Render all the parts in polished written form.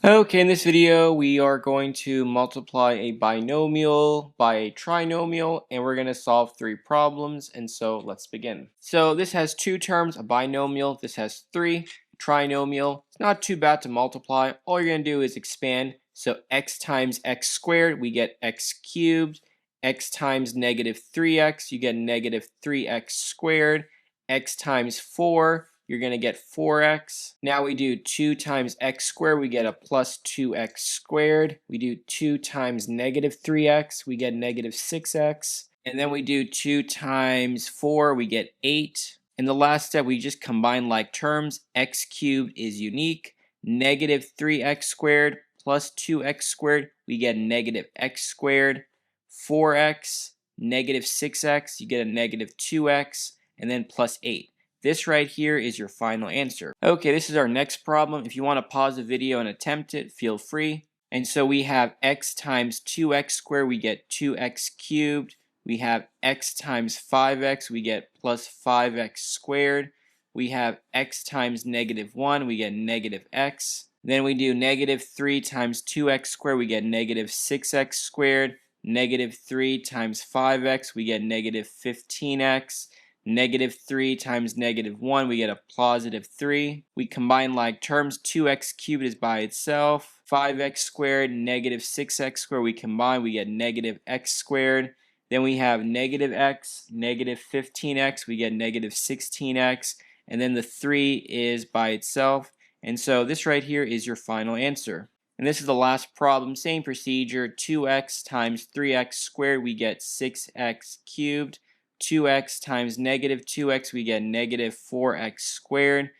Okay, in this video, we are going to multiply a binomial by a trinomial, and we're going to solve three problems. And so let's begin. So this has two terms, a binomial. This has three. Trinomial. It's not too bad to multiply. All you're going to do is expand. So x times x squared, we get x cubed. X times negative 3x, you get negative 3x squared. X times 4, you're going to get 4x. Now we do 2 times x squared, we get a plus 2x squared. We do 2 times negative 3x, we get negative 6x. And then we do 2 times 4, we get 8. In the last step, we just combine like terms. X cubed is unique. Negative 3x squared plus 2x squared, we get negative x squared. 4x, negative 6x, you get a negative 2x, and then plus 8. This right here is your final answer. Okay, this is our next problem. If you want to pause the video and attempt it, feel free. And so we have x times 2x squared, we get 2x cubed. We have x times 5x, we get plus 5x squared. We have x times negative 1, we get negative x. Then we do negative 3 times 2x squared, we get negative 6x squared. Negative 3 times 5x, we get negative 15x. Negative 3 times negative 1, we get a positive 3. We combine like terms. 2x cubed is by itself. 5x squared, negative 6x squared, we combine, we get negative x squared. Then we have negative x, negative 15x, we get negative 16x. And then the 3 is by itself. And so this right here is your final answer. And this is the last problem. Same procedure. 2x times 3x squared, we get 6x cubed. 2x times negative 2x, we get negative 4x squared.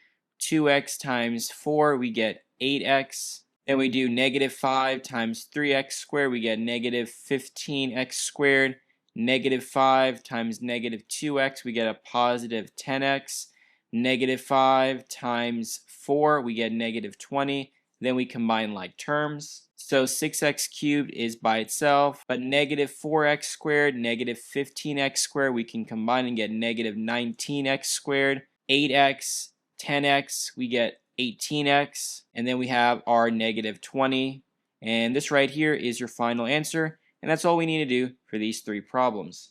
2x times 4, we get 8x. Then we do negative 5 times 3x squared, we get negative 15x squared. Negative 5 times negative 2x, we get a positive 10x. Negative 5 times 4, we get negative 20. Then we combine like terms. So 6x cubed is by itself, but negative 4x squared, negative 15x squared, we can combine and get negative 19x squared. 8x, 10x, we get 18x, and then we have our negative 20. And this right here is your final answer, and that's all we need to do for these three problems.